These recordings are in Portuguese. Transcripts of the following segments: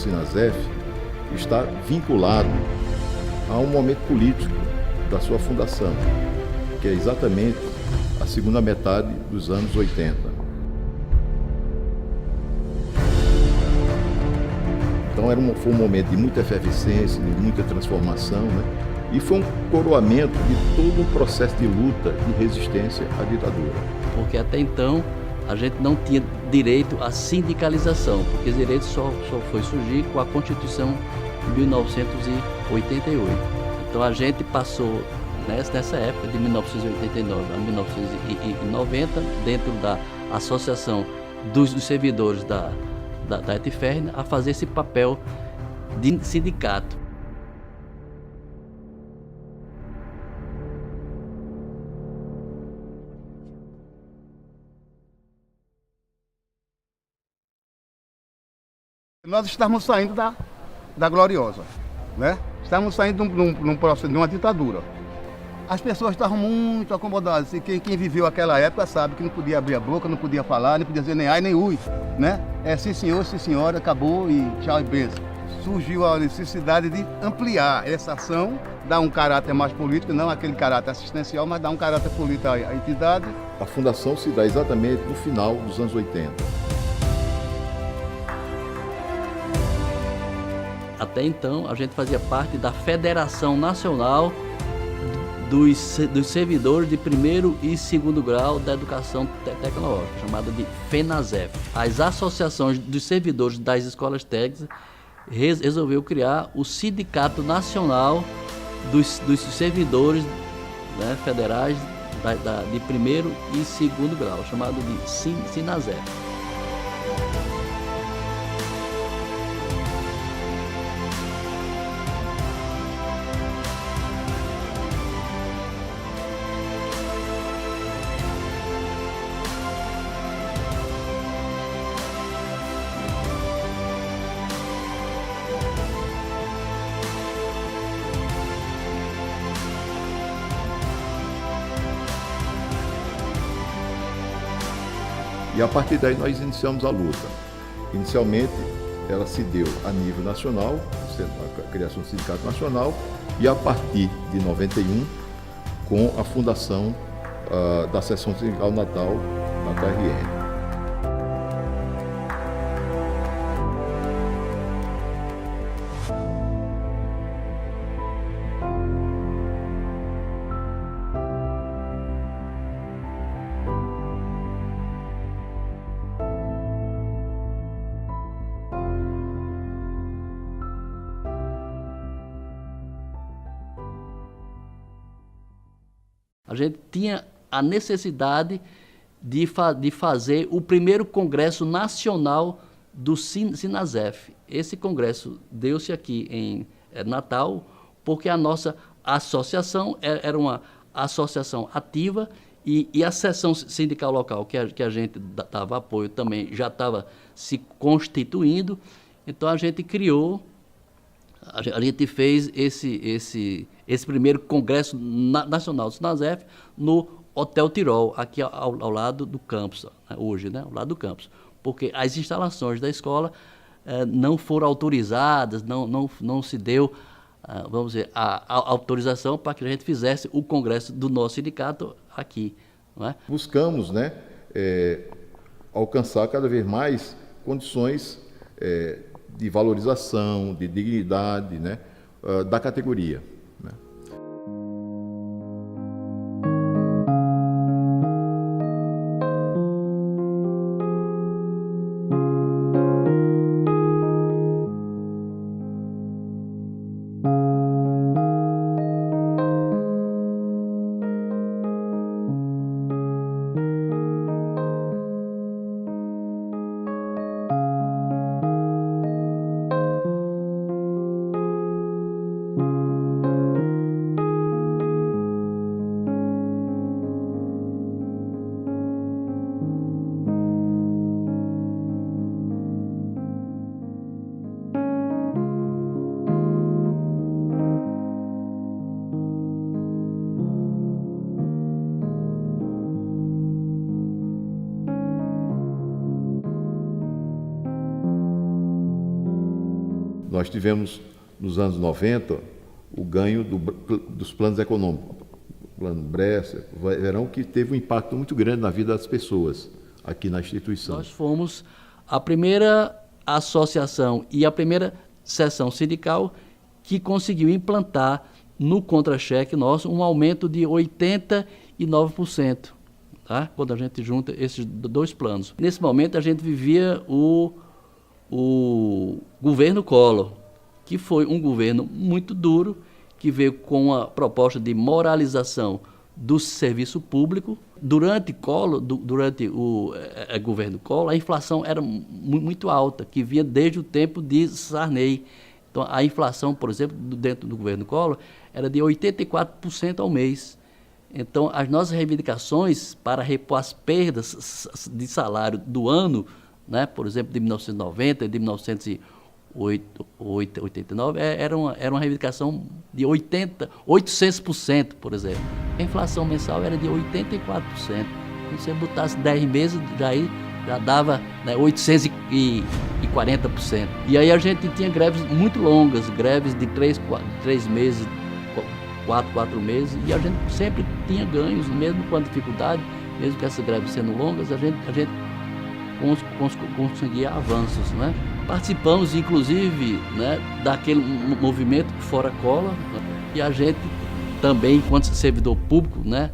Sinasef está vinculado a um momento político da sua fundação, que é exatamente a segunda metade dos anos 80. Então foi um momento de muita efervescência, de muita transformação, né? E foi um coroamento de todo um processo de luta e resistência à ditadura. Porque até então a gente não tinha direito à sindicalização, porque esse direito só foi surgir com a Constituição de 1988. Então a gente passou nessa época, de 1989 a 1990, dentro da Associação dos Servidores da ETFERN, a fazer esse papel de sindicato. Nós estamos saindo da Gloriosa, né? Estamos saindo num processo de uma ditadura. As pessoas estavam muito acomodadas, e quem viveu aquela época sabe que não podia abrir a boca, não podia falar, não podia dizer nem ai nem ui, né? Sim senhor, sim senhora, acabou e tchau e benção. Surgiu a necessidade de ampliar essa ação, dar um caráter mais político, não aquele caráter assistencial, mas dar um caráter político à entidade. A fundação se dá exatamente no final dos anos 80. Até então, a gente fazia parte da Federação Nacional dos Servidores de Primeiro e Segundo Grau da Educação Tecnológica, chamada de FENASEF. As associações dos servidores das escolas técnicas resolveu criar o Sindicato Nacional dos Servidores, né, federais de Primeiro e Segundo Grau, chamado de SINASEF. E a partir daí nós iniciamos a luta. Inicialmente ela se deu a nível nacional, a criação do Sindicato Nacional, e a partir de 91 com a fundação da Seção Sindical Natal, Natal RN. A gente tinha a necessidade de fazer o primeiro Congresso Nacional do Sinasef. Esse congresso deu-se aqui em Natal, porque a nossa associação era uma associação ativa e a seção sindical local, que a gente dava apoio, também já estava se constituindo. Então a gente criou, a gente fez esse primeiro Congresso Nacional do Sinasef no Hotel Tirol, aqui ao lado do campus, hoje, né, ao lado do campus, porque as instalações da escola não foram autorizadas, não se deu, vamos dizer, a autorização para que a gente fizesse o congresso do nosso sindicato aqui, não é? Buscamos, né, alcançar cada vez mais condições de valorização, de dignidade, né, da categoria. Né? Nós tivemos, nos anos 90, o ganho dos planos econômicos, plano Bresser, Verão, que teve um impacto muito grande na vida das pessoas aqui na instituição. Nós fomos a primeira associação e a primeira seção sindical que conseguiu implantar no contra-cheque nosso um aumento de 89%, tá? Quando a gente junta esses dois planos. Nesse momento a gente vivia o governo Collor, que foi um governo muito duro, que veio com a proposta de moralização do serviço público. Durante o governo Collor, a inflação era muito alta, que vinha desde o tempo de Sarney. Então, a inflação, por exemplo, dentro do governo Collor, era de 84% ao mês. Então, as nossas reivindicações para repor as perdas de salário do ano, né, por exemplo, de 1990 e de 1989, era uma reivindicação de 800%, por exemplo. A inflação mensal era de 84%. Se você botasse 10 meses, já dava, né, 840%. E aí a gente tinha greves muito longas, greves de 3 meses, 4 meses, e a gente sempre tinha ganhos, mesmo com a dificuldade, mesmo que essas greves sendo longas, a gente conseguia avanços, né? Participamos, inclusive, né, daquele movimento Fora Collor, né? E a gente também, enquanto servidor público, né,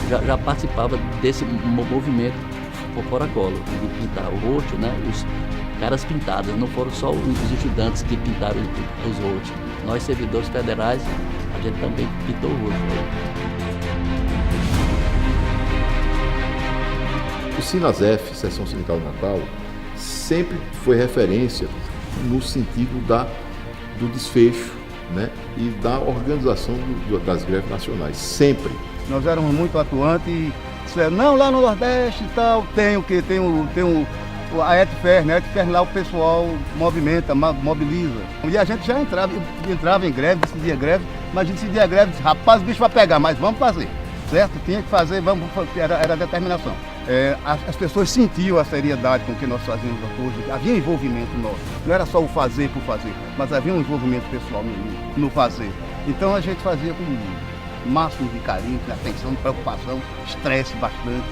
já participava desse movimento Fora Collor, de pintar o rosto, né, os caras pintadas, não foram só os estudantes que pintaram os rostos. Nós, servidores federais, a gente também pintou o rosto. O Sinasef, Seção Sindical de Natal, sempre foi referência no sentido do desfecho, né, e da organização das greves nacionais, sempre. Nós éramos muito atuantes e disseram, não, lá no Nordeste e tal, tem a ETFER, né? A ETFER lá o pessoal movimenta, mobiliza. E a gente já entrava em greve, decidia greve, mas a gente decidia greve, disse, rapaz, o bicho vai pegar, mas vamos fazer, certo? Tinha que fazer, era a determinação. As pessoas sentiam a seriedade com que nós fazíamos hoje, havia envolvimento nosso, não era só o fazer por fazer, mas havia um envolvimento pessoal no fazer. Então a gente fazia com o máximo de carinho, de atenção, de preocupação, estresse bastante.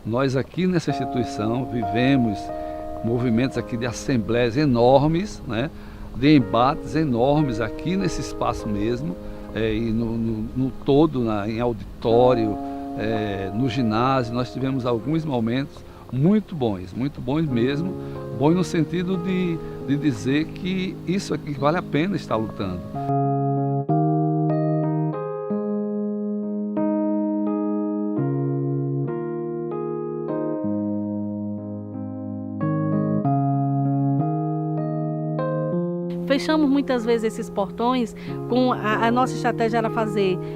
Nós aqui nessa instituição vivemos movimentos aqui de assembleias enormes, né, de embates enormes aqui nesse espaço mesmo, e no todo, em auditório, no ginásio. Nós tivemos alguns momentos muito bons mesmo, bons no sentido de dizer que isso aqui vale a pena estar lutando. Fechamos muitas vezes esses portões, com a nossa estratégia era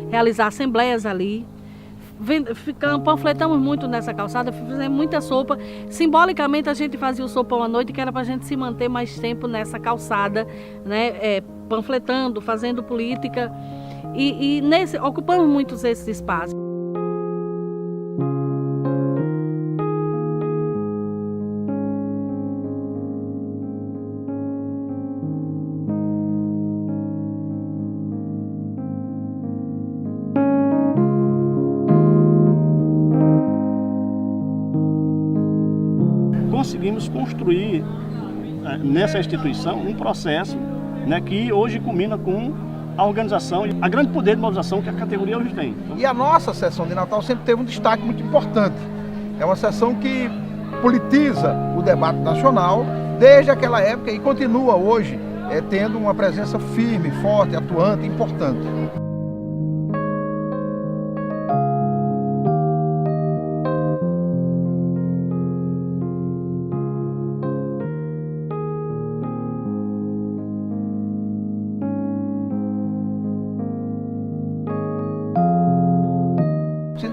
realizar assembleias ali. Panfletamos muito nessa calçada, fizemos muita sopa. Simbolicamente a gente fazia o sopão à noite, que era para a gente se manter mais tempo nessa calçada, né? Panfletando, fazendo política. E ocupamos muitos esses espaços. Conseguimos construir nessa instituição um processo, né, que hoje culmina com a organização e a grande poder de mobilização que a categoria hoje tem. E a nossa sessão de Natal sempre teve um destaque muito importante. É uma sessão que politiza o debate nacional desde aquela época e continua hoje tendo uma presença firme, forte, atuante, importante.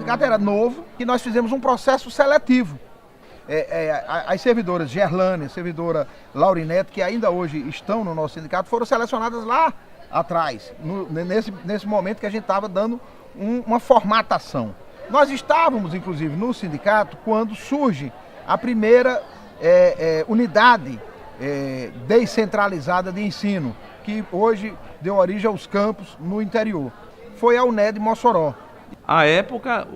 sindicato era novo e nós fizemos um processo seletivo. As servidoras Gerlane, a servidora Laurinete, que ainda hoje estão no nosso sindicato, foram selecionadas lá atrás, nesse momento que a gente estava dando uma formatação. Nós estávamos, inclusive, no sindicato quando surge a primeira unidade descentralizada de ensino, que hoje deu origem aos campos no interior. Foi a UNED Mossoró. À época,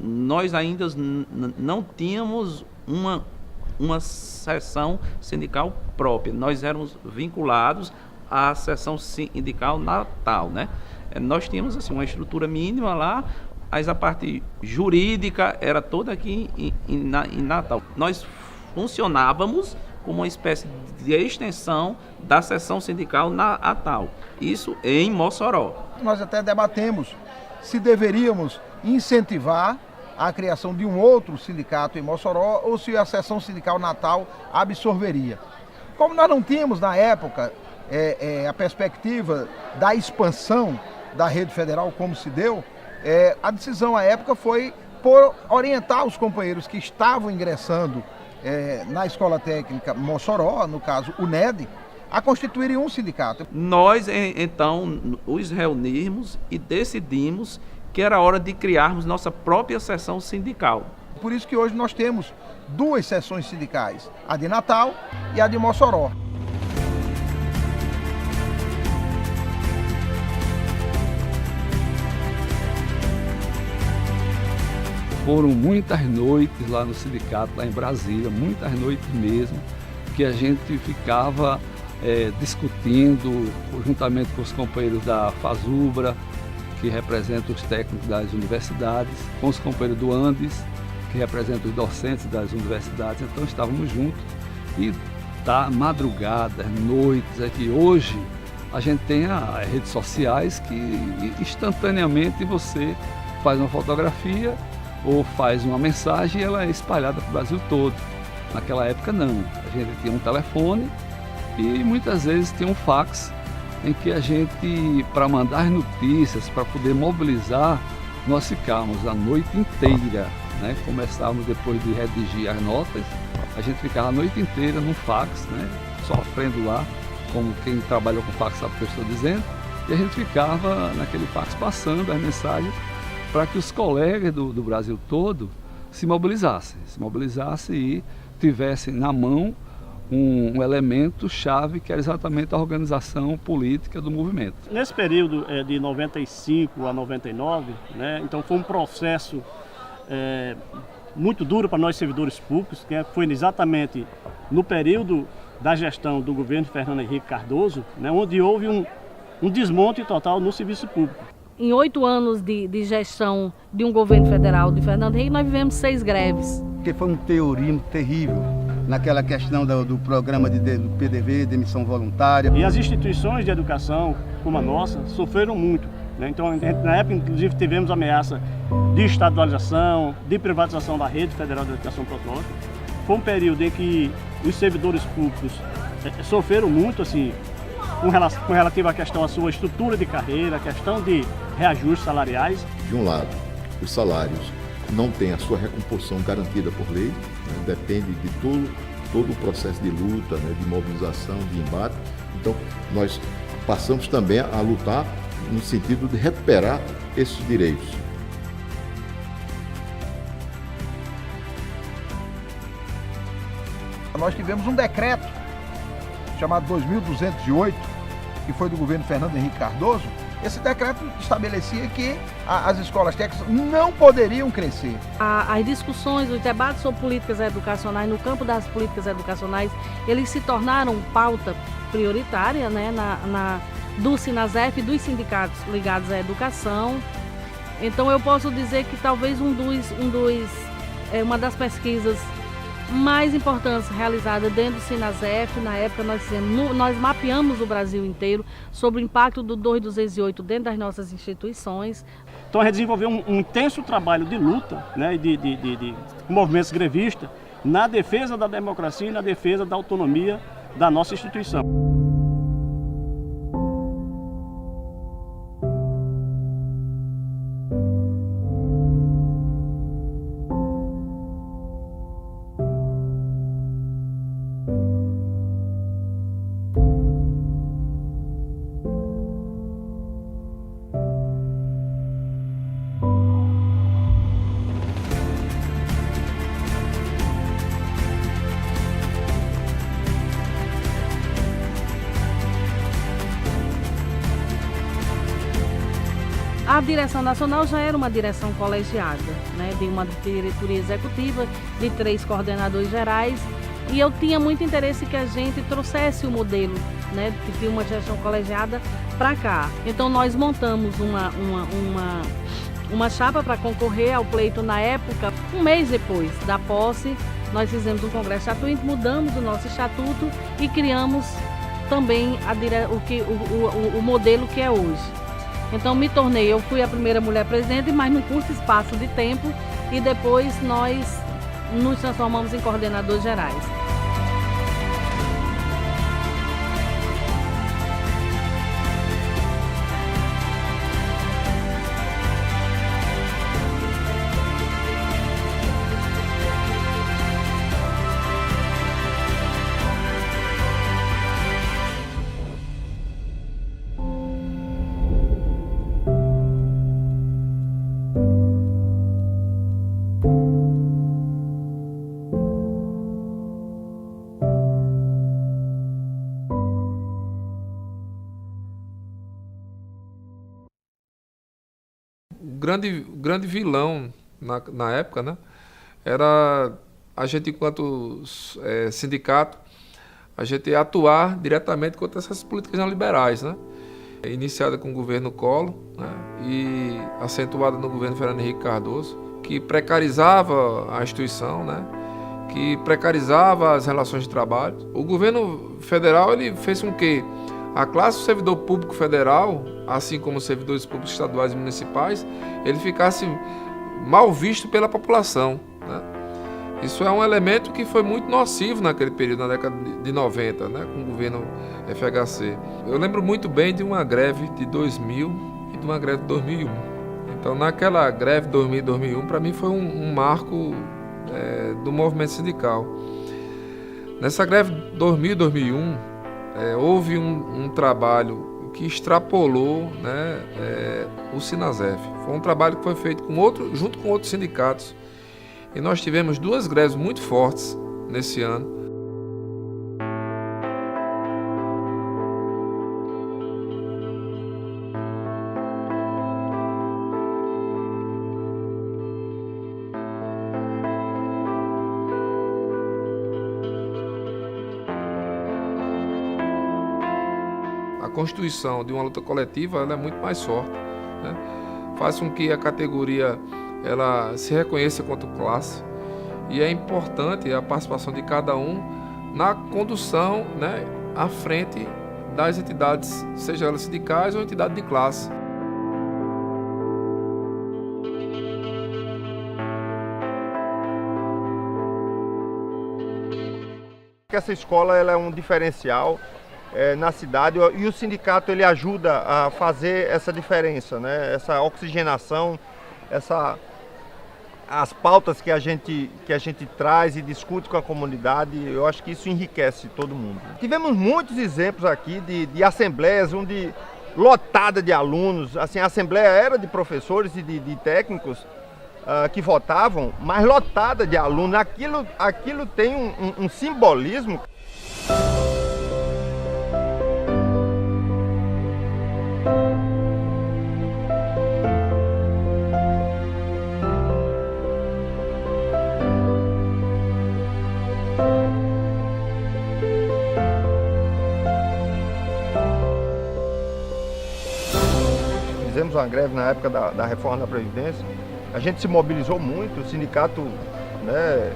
nós ainda não tínhamos uma seção sindical própria. Nós éramos vinculados à seção sindical Natal, né? Nós tínhamos assim, uma estrutura mínima lá, mas a parte jurídica era toda aqui em Natal. Nós funcionávamos como uma espécie de extensão da seção sindical Natal, isso em Mossoró. Nós até debatemos se deveríamos incentivar a criação de um outro sindicato em Mossoró ou se a seção sindical Natal absorveria. Como nós não tínhamos na época a perspectiva da expansão da rede federal como se deu, a decisão à época foi por orientar os companheiros que estavam ingressando na Escola Técnica Mossoró, no caso UNED, a constituírem um sindicato. Nós, então, os reunimos e decidimos que era hora de criarmos nossa própria seção sindical. Por isso que hoje nós temos duas seções sindicais, a de Natal e a de Mossoró. Foram muitas noites lá no sindicato, lá em Brasília, muitas noites mesmo, que a gente ficava discutindo, juntamente com os companheiros da FASUBRA, que representam os técnicos das universidades, com os companheiros do Andes, que representam os docentes das universidades. Então estávamos juntos e madrugadas, noites, aqui hoje a gente tem as redes sociais que instantaneamente você faz uma fotografia ou faz uma mensagem e ela é espalhada para o Brasil todo. Naquela época não, a gente tinha um telefone e muitas vezes tinha um fax em que a gente, para mandar notícias, para poder mobilizar, nós ficávamos a noite inteira, né? Começávamos depois de redigir as notas, a gente ficava a noite inteira no fax, né? Sofrendo lá, como quem trabalha com fax sabe o que eu estou dizendo, e a gente ficava naquele fax passando as mensagens para que os colegas do Brasil todo se mobilizassem e tivessem na mão um elemento chave que era exatamente a organização política do movimento. Nesse período de 95 a 99, né, então foi um processo muito duro para nós servidores públicos, que foi exatamente no período da gestão do governo Fernando Henrique Cardoso, né, onde houve um desmonte total no serviço público. Em 8 anos de gestão de um governo federal de Fernando Henrique, nós vivemos 6 greves. Porque foi um terrorismo terrível naquela questão do programa do PDV, demissão voluntária. E as instituições de educação, como a nossa, sofreram muito, né? Então, na época, inclusive, tivemos ameaça de estadualização, de privatização da Rede Federal de Educação Protótipo. Foi um período em que os servidores públicos sofreram muito, assim, com relativo à questão da sua estrutura de carreira, a questão de reajustes salariais. De um lado, os salários não têm a sua recomposição garantida por lei, né? Depende de todo o processo de luta, né? De mobilização, de embate. Então, nós passamos também a lutar no sentido de recuperar esses direitos. Nós tivemos um decreto chamado 2208, que foi do governo Fernando Henrique Cardoso. Esse decreto estabelecia que as escolas técnicas não poderiam crescer. As discussões, os debates sobre políticas educacionais, no campo das políticas educacionais, eles se tornaram pauta prioritária, né, do Sinasef e dos sindicatos ligados à educação. Então eu posso dizer que talvez uma das pesquisas mais importantes realizadas dentro do Sinasef, na época nós mapeamos o Brasil inteiro sobre o impacto do 2208 dentro das nossas instituições. Então a gente desenvolveu um intenso trabalho de luta, né, de movimentos grevistas na defesa da democracia e na defesa da autonomia da nossa instituição. direção nacional já era uma direção colegiada, né, de uma diretoria executiva, de 3 coordenadores gerais, e eu tinha muito interesse que a gente trouxesse o modelo, né, de uma gestão colegiada para cá. Então nós montamos uma chapa para concorrer ao pleito na época. Um mês depois da posse, nós fizemos um congresso estatuto, mudamos o nosso estatuto e criamos também o modelo que é hoje. Então eu fui a primeira mulher presidente, mas num curto espaço de tempo, e depois nós nos transformamos em coordenadores gerais. grande vilão na época, né, era a gente, enquanto sindicato, a gente atuar diretamente contra essas políticas neoliberais, né, iniciada com o governo Collor, né, e acentuada no governo Fernando Henrique Cardoso, que precarizava a instituição, né, que precarizava as relações de trabalho. O governo federal ele fez com que a classe do servidor público federal, assim como os servidores públicos estaduais e municipais, ele ficasse mal visto pela população, né? Isso é um elemento que foi muito nocivo naquele período, na década de 90, né, com o governo FHC. Eu lembro muito bem de uma greve de 2000 e de uma greve de 2001. Então, naquela greve de 2000 e 2001, para mim foi um marco do movimento sindical. Nessa greve de 2000 e 2001, houve um trabalho que extrapolou, né, o Sinasef. Foi um trabalho que foi feito junto com outros sindicatos. E nós tivemos 2 greves muito fortes nesse ano. A constituição de uma luta coletiva ela é muito mais forte, né? Faz com que a categoria ela se reconheça quanto classe, e é importante a participação de cada um na condução, né, à frente das entidades, seja elas sindicais ou entidade de classe. Essa escola ela é um diferencial na cidade, e o sindicato ele ajuda a fazer essa diferença, né? Essa oxigenação, as pautas que a gente traz e discute com a comunidade, eu acho que isso enriquece todo mundo. Tivemos muitos exemplos aqui de assembleias onde lotada de alunos, assim, a assembleia era de professores e de técnicos que votavam, mas lotada de alunos. Aquilo tem um simbolismo. Fizemos uma greve na época da reforma da Previdência. A gente se mobilizou muito, o sindicato, né,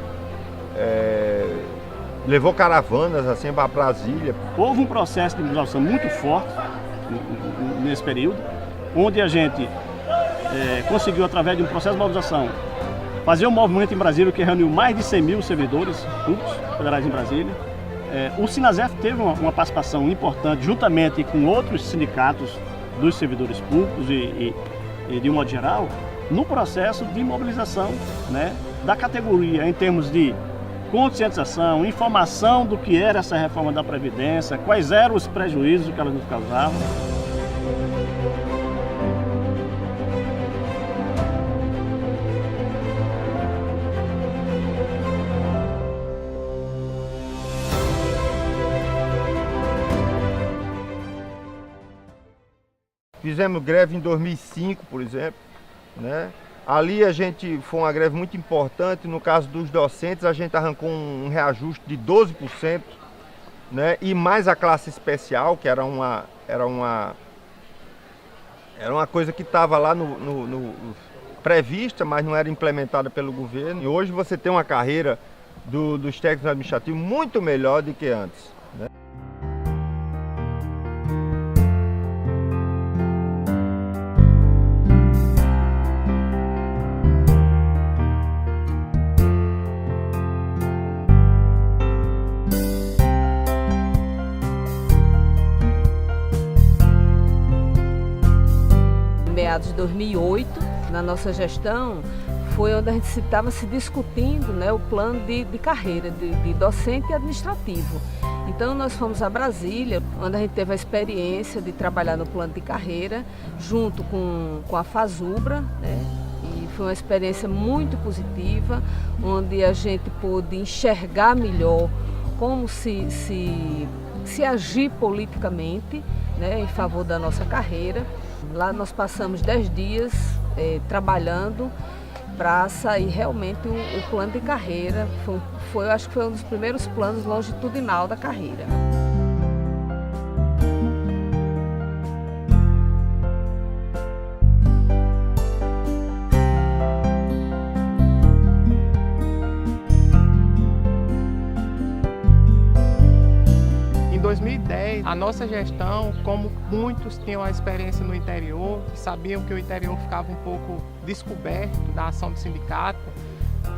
levou caravanas assim para Brasília. Houve um processo de mobilização muito forte nesse período, onde a gente conseguiu, através de um processo de mobilização, fazer um movimento em Brasília que reuniu mais de 100 mil servidores públicos federais em Brasília. O Sinasef teve uma participação importante, juntamente com outros sindicatos dos servidores públicos e de um modo geral, no processo de mobilização, né, da categoria em termos de conscientização, informação do que era essa reforma da Previdência, quais eram os prejuízos que ela nos causava. Fizemos greve em 2005, por exemplo, né? Ali foi uma greve muito importante. No caso dos docentes, a gente arrancou um reajuste de 12%, né? E mais a classe especial, que era uma coisa que estava lá prevista, mas não era implementada pelo governo. E hoje você tem uma carreira dos técnicos administrativos muito melhor do que antes, né? Meados de 2008, na nossa gestão, foi onde a gente estava se discutindo, né, o plano de carreira de docente e administrativo. Então nós fomos a Brasília, onde a gente teve a experiência de trabalhar no plano de carreira, junto com a FASUBRA, né, e foi uma experiência muito positiva, onde a gente pôde enxergar melhor como se agir politicamente, né, em favor da nossa carreira. Lá nós passamos 10 dias trabalhando para sair realmente o plano de carreira. Eu acho que foi um dos primeiros planos longitudinal da carreira. Em 2010, a nossa gestão, como muitos tinham a experiência no interior, sabiam que o interior ficava um pouco descoberto da ação do sindicato,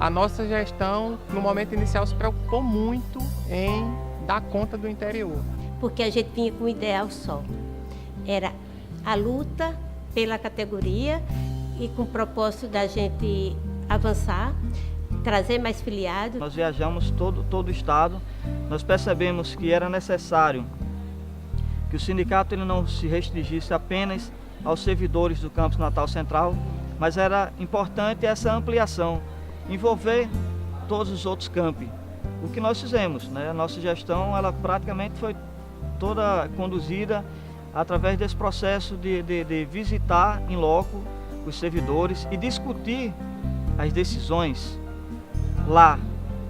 a nossa gestão, no momento inicial, se preocupou muito em dar conta do interior. Porque a gente vinha com um ideal só, era a luta pela categoria e com o propósito da gente avançar, trazer mais filiados. Nós viajamos todo o estado, nós percebemos que era necessário que o sindicato ele não se restringisse apenas aos servidores do campus Natal Central, mas era importante essa ampliação, envolver todos os outros campi. O que nós fizemos, né? A nossa gestão ela praticamente foi toda conduzida através desse processo de visitar em loco os servidores e discutir as decisões lá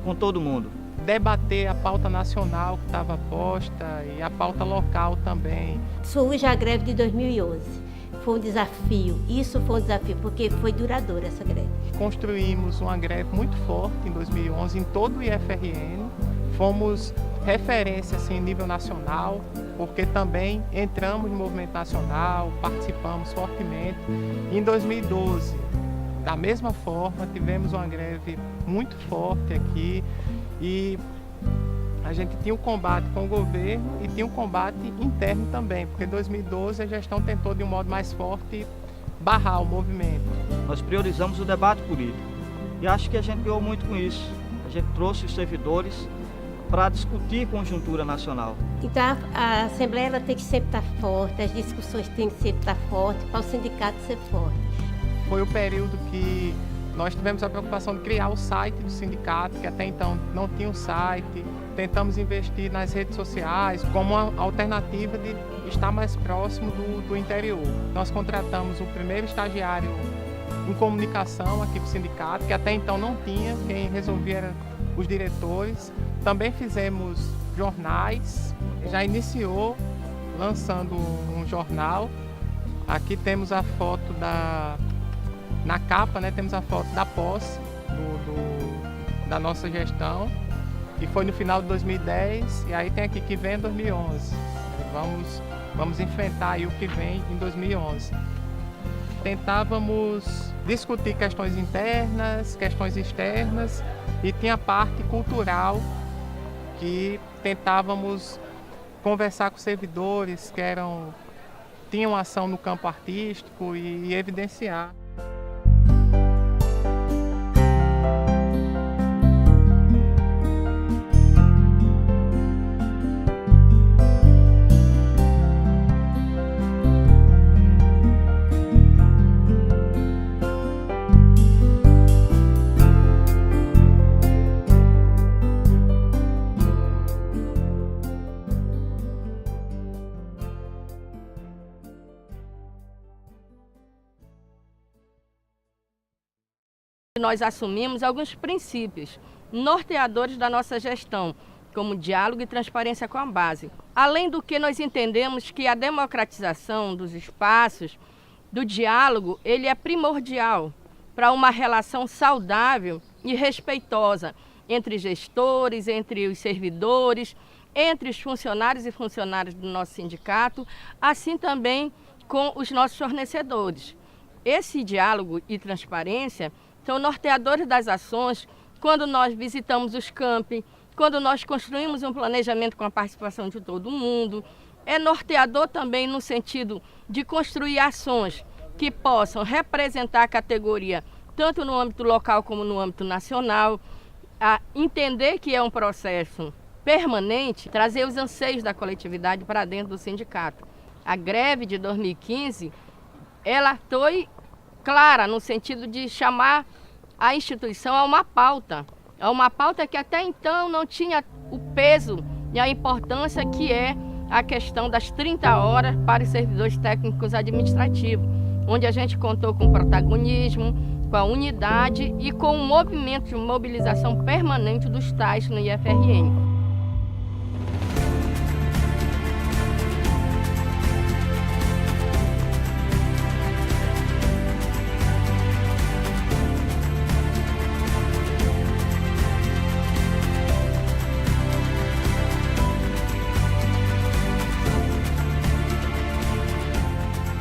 com todo mundo. Debater a pauta nacional que estava posta e a pauta local também. Surge a greve de 2011. Foi um desafio, isso foi um desafio, porque foi duradoura essa greve. Construímos uma greve muito forte em 2011 em todo o IFRN. Fomos referência assim, em nível nacional, porque também entramos no movimento nacional, participamos fortemente. Em 2012, da mesma forma, tivemos uma greve muito forte aqui e a gente tinha um combate com o governo e tinha um combate interno também, porque em 2012 a gestão tentou de um modo mais forte barrar o movimento. Nós priorizamos o debate político e acho que a gente ganhou muito com isso. A gente trouxe os servidores para discutir conjuntura nacional. Então a Assembleia ela tem que sempre estar forte, as discussões têm que sempre estar fortes, para o sindicato ser forte. Foi o período que nós tivemos a preocupação de criar o site do sindicato, que até então não tinha um site. Tentamos investir nas redes sociais como uma alternativa de estar mais próximo do interior. Nós contratamos o primeiro estagiário em comunicação aqui para o sindicato, que até então não tinha, quem resolvia eram os diretores. Também fizemos jornais, já iniciou lançando um jornal. Aqui temos a foto na capa, né, temos a foto da posse da nossa gestão, e foi no final de 2010, e aí tem aqui que vem em 2011. Vamos enfrentar aí o que vem em 2011. Tentávamos discutir questões internas, questões externas, e tinha a parte cultural, que tentávamos conversar com os servidores que tinham ação no campo artístico e evidenciar. Nós assumimos alguns princípios norteadores da nossa gestão, como diálogo e transparência com a base. Além do que, nós entendemos que a democratização dos espaços, do diálogo, ele é primordial para uma relação saudável e respeitosa entre gestores, entre os servidores, entre os funcionários e funcionárias do nosso sindicato, assim também com os nossos fornecedores. Esse diálogo e transparência são norteadores das ações quando nós visitamos os campi, quando nós construímos um planejamento com a participação de todo mundo. É norteador também no sentido de construir ações que possam representar a categoria tanto no âmbito local como no âmbito nacional, a entender que é um processo permanente, trazer os anseios da coletividade para dentro do sindicato. A greve de 2015, ela foi clara no sentido de chamar a instituição a uma pauta que até então não tinha o peso e a importância que é a questão das 30 horas para os servidores técnicos administrativos, onde a gente contou com protagonismo, com a unidade e com um movimento de mobilização permanente dos TAIs no IFRN.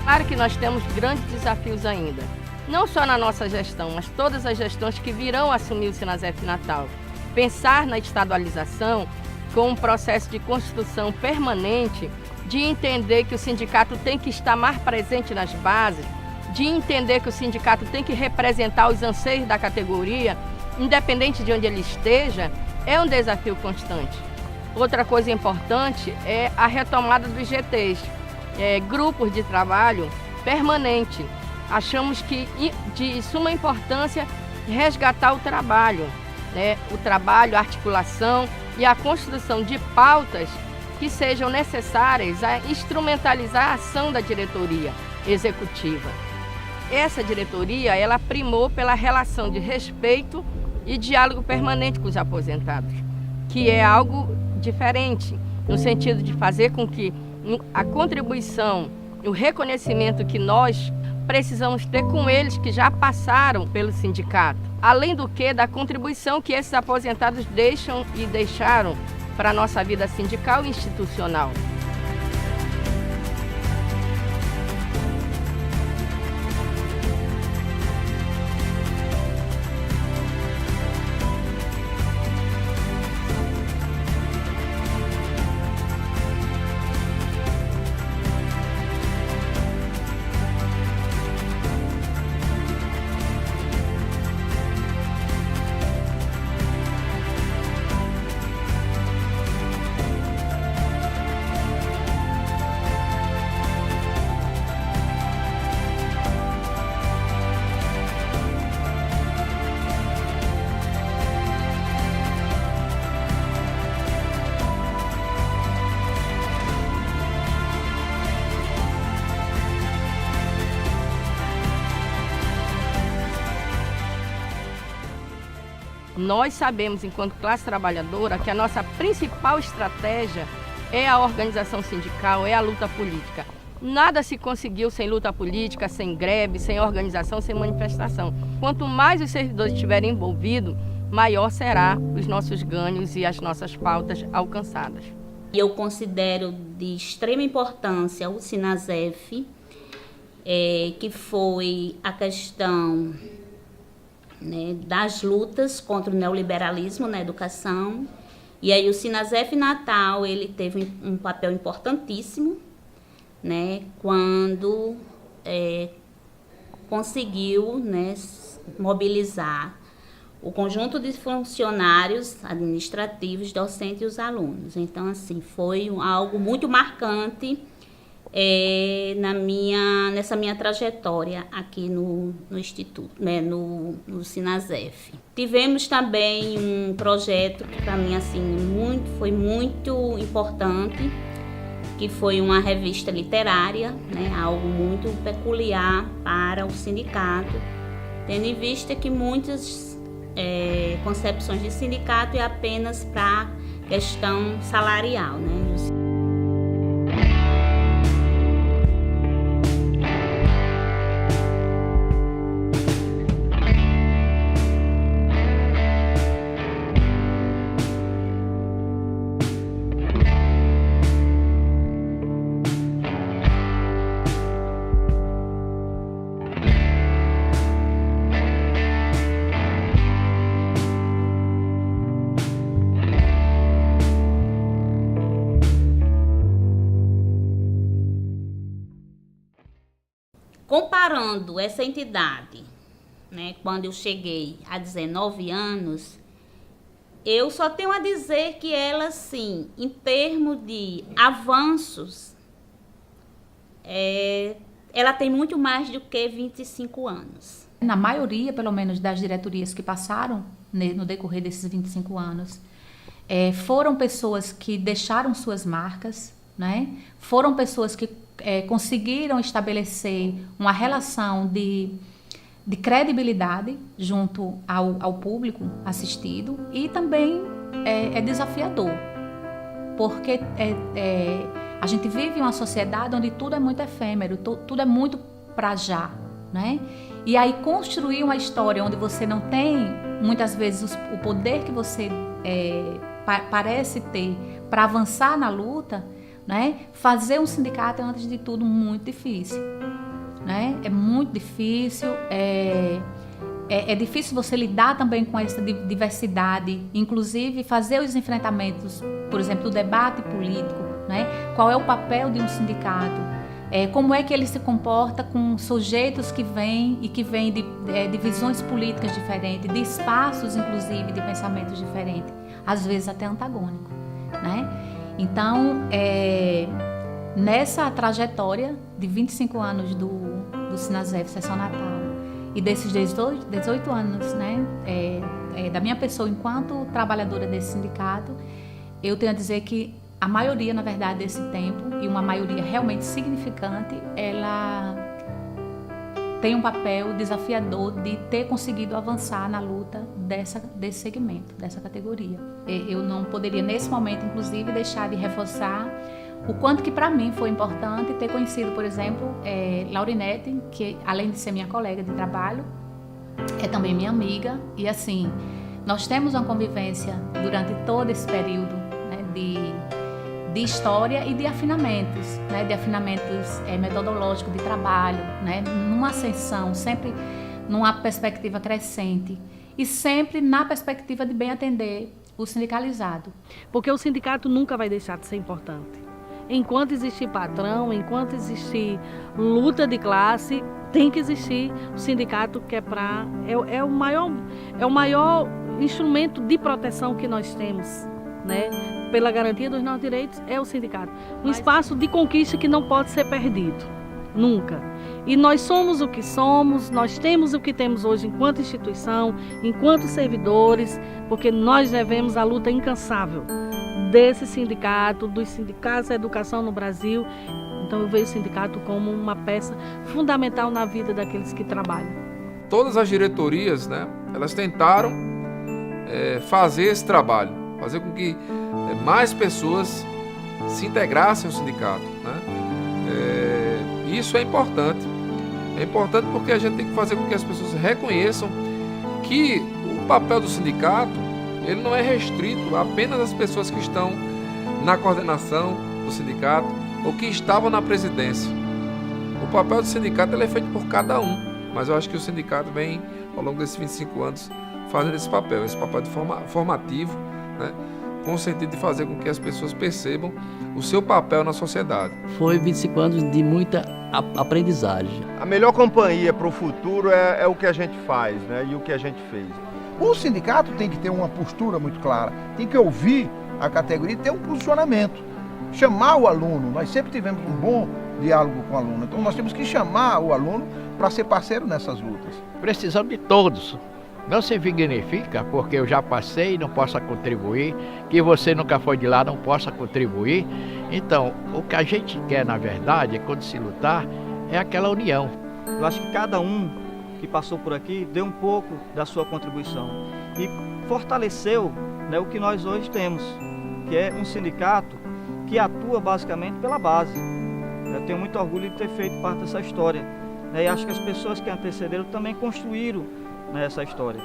Claro que nós temos grandes desafios ainda, não só na nossa gestão, mas todas as gestões que virão assumir o Sinasef Natal. Pensar na estadualização com um processo de construção permanente, de entender que o sindicato tem que estar mais presente nas bases, de entender que o sindicato tem que representar os anseios da categoria, independente de onde ele esteja, é um desafio constante. Outra coisa importante é a retomada dos GTs. Grupos de trabalho permanente. Achamos que de suma importância resgatar o trabalho, o trabalho, a articulação e a construção de pautas que sejam necessárias a instrumentalizar a ação da diretoria executiva. Essa diretoria, ela primou pela relação de respeito e diálogo permanente com os aposentados, que é algo diferente, no sentido de fazer com que a contribuição, o reconhecimento que nós precisamos ter com eles que já passaram pelo sindicato. Além do que, da contribuição que esses aposentados deixam e deixaram para a nossa vida sindical e institucional. Nós sabemos, enquanto classe trabalhadora, que a nossa principal estratégia é a organização sindical, é a luta política. Nada se conseguiu sem luta política, sem greve, sem organização, sem manifestação. Quanto mais os servidores estiverem envolvidos, maior será os nossos ganhos e as nossas pautas alcançadas. Eu considero de extrema importância o Sinasef, que foi a questão das lutas contra o neoliberalismo na educação. E aí o Sinasef Natal, ele teve um papel importantíssimo, quando conseguiu mobilizar o conjunto de funcionários administrativos, docentes e os alunos. Então, assim, foi algo muito marcante nessa minha trajetória aqui no Instituto, no Sinasef. Tivemos também um projeto que para mim assim, foi muito importante, que foi uma revista literária, algo muito peculiar para o sindicato, tendo em vista que muitas concepções de sindicato é apenas para questão salarial, né? Comparando essa entidade, né, quando eu cheguei a 19 anos, eu só tenho a dizer que ela, sim, em termos de avanços, ela tem muito mais do que 25 anos. Na maioria, pelo menos, das diretorias que passaram no decorrer desses 25 anos, foram pessoas que deixaram suas marcas, né? Foram pessoas que conseguiram estabelecer uma relação de credibilidade junto ao público assistido, e também é desafiador, porque a gente vive uma sociedade onde tudo é muito efêmero, tudo é muito para já, né? E aí construir uma história onde você não tem, muitas vezes, o poder que você parece ter para avançar na luta, né? Fazer um sindicato é, antes de tudo, muito difícil, né? É muito difícil, é difícil você lidar também com essa diversidade, inclusive fazer os enfrentamentos, por exemplo, do debate político, né? Qual é o papel de um sindicato? Como é que ele se comporta com sujeitos que vêm de visões políticas diferentes, de espaços, inclusive, de pensamentos diferentes, às vezes até antagônicos, né? Então, nessa trajetória de 25 anos do Sinasef Seção Natal e desses 18 anos, né, da minha pessoa enquanto trabalhadora desse sindicato, eu tenho a dizer que a maioria, na verdade, desse tempo, e uma maioria realmente significante, ela tem um papel desafiador de ter conseguido avançar na luta desse segmento, dessa categoria. Eu não poderia, nesse momento, inclusive, deixar de reforçar o quanto que para mim foi importante ter conhecido, por exemplo, Laurinete, que além de ser minha colega de trabalho, é também minha amiga, e assim, nós temos uma convivência durante todo esse período, né, de história e de afinamentos, né, metodológicos de trabalho, né, numa ascensão, sempre numa perspectiva crescente e sempre na perspectiva de bem atender o sindicalizado. Porque o sindicato nunca vai deixar de ser importante. Enquanto existir patrão, enquanto existir luta de classe, tem que existir o sindicato, que é o maior instrumento de proteção que nós temos, né? Pela garantia dos nossos direitos, é o sindicato. Um espaço de conquista que não pode ser perdido, nunca. E nós somos o que somos, nós temos o que temos hoje enquanto instituição, enquanto servidores, porque nós devemos a luta incansável desse sindicato, dos sindicatos da educação no Brasil. Então eu vejo o sindicato como uma peça fundamental na vida daqueles que trabalham. Todas as diretorias, né, elas tentaram fazer esse trabalho, fazer com que mais pessoas se integrassem ao sindicato, né? Isso é importante porque a gente tem que fazer com que as pessoas reconheçam que o papel do sindicato, ele não é restrito apenas às pessoas que estão na coordenação do sindicato ou que estavam na presidência. O papel do sindicato, ele é feito por cada um, mas eu acho que o sindicato vem, ao longo desses 25 anos, fazendo esse papel de formativo, né, com o sentido de fazer com que as pessoas percebam o seu papel na sociedade. Foi 25 anos de muita aprendizagem. A melhor companhia para o futuro é o que a gente faz, né, e o que a gente fez. O sindicato tem que ter uma postura muito clara, tem que ouvir a categoria e ter um posicionamento. Chamar o aluno, nós sempre tivemos um bom diálogo com o aluno, então nós temos que chamar o aluno para ser parceiro nessas lutas. Precisamos de todos. Não significa, porque eu já passei e não possa contribuir, que você nunca foi de lá não possa contribuir. Então, o que a gente quer, na verdade, quando se lutar, é aquela união. Eu acho que cada um que passou por aqui deu um pouco da sua contribuição e fortaleceu, né, o que nós hoje temos, que é um sindicato que atua basicamente pela base. Eu tenho muito orgulho de ter feito parte dessa história, né, e acho que as pessoas que antecederam também construíram, né, essa história.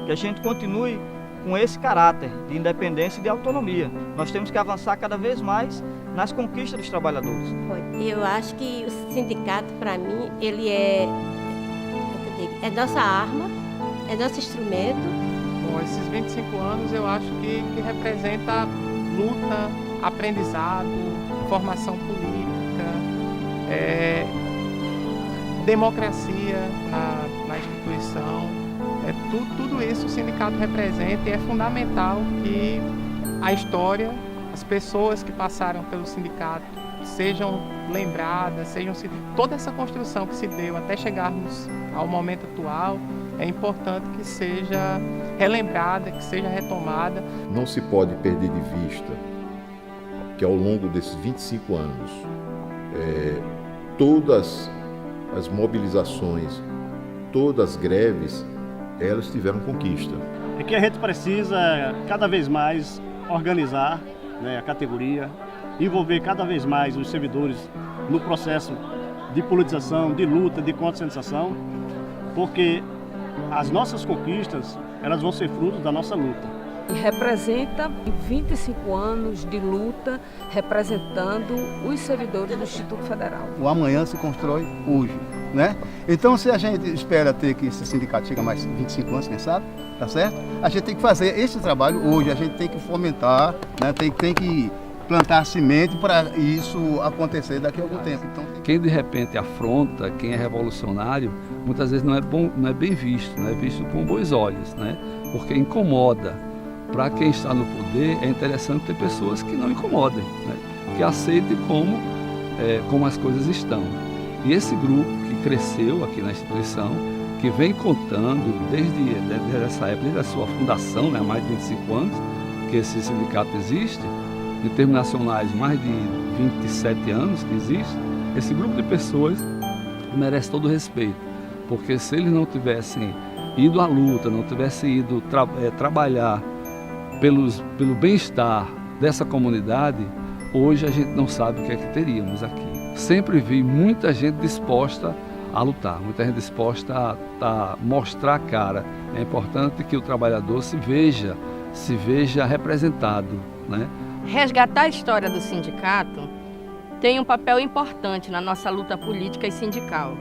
Que a gente continue com esse caráter de independência e de autonomia. Nós temos que avançar cada vez mais nas conquistas dos trabalhadores. Eu acho que o sindicato, para mim, ele é nossa arma, é nosso instrumento. Bom, esses 25 anos eu acho que representa luta, aprendizado, formação política, democracia na instituição. Tudo isso o sindicato representa e é fundamental que a história, as pessoas que passaram pelo sindicato sejam lembradas, toda essa construção que se deu até chegarmos ao momento atual, é importante que seja relembrada, que seja retomada. Não se pode perder de vista que ao longo desses 25 anos, todas as mobilizações, todas as greves, elas tiveram conquista. É que a gente precisa cada vez mais organizar, né, a categoria, envolver cada vez mais os servidores no processo de politização, de luta, de conscientização, porque as nossas conquistas, elas vão ser fruto da nossa luta. E representa 25 anos de luta representando os servidores do Instituto Federal. O amanhã se constrói hoje, né? Então, se a gente espera ter que esse sindicato chegue a mais 25 anos, quem sabe, tá certo? A gente tem que fazer esse trabalho hoje, a gente tem que fomentar, né? Tem que plantar semente para isso acontecer daqui a algum tempo. Então, quem de repente afronta, quem é revolucionário, muitas vezes não é bem visto, não é visto com bons olhos, né? Porque incomoda. Para quem está no poder, é interessante ter pessoas que não incomodem, né? Que aceitem como as coisas estão. E esse grupo que cresceu aqui na instituição, que vem contando desde essa época, desde a sua fundação, né, há mais de 25 anos, que esse sindicato existe, em termos nacionais, mais de 27 anos que existe, esse grupo de pessoas merece todo o respeito. Porque se eles não tivessem ido à luta, não tivessem ido trabalhar pelo bem-estar dessa comunidade, hoje a gente não sabe o que é que teríamos aqui. Sempre vi muita gente disposta a lutar, muita gente disposta a mostrar a cara. É importante que o trabalhador se veja representado, né? Resgatar a história do sindicato tem um papel importante na nossa luta política e sindical.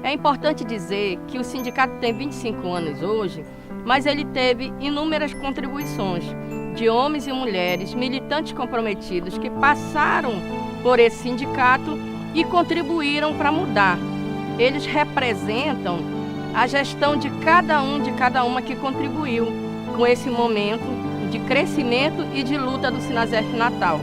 É importante dizer que o sindicato tem 25 anos hoje, mas ele teve inúmeras contribuições de homens e mulheres militantes comprometidos que passaram por esse sindicato e contribuíram para mudar. Eles representam a gestão de cada uma que contribuiu com esse momento de crescimento e de luta do Sinasef Natal.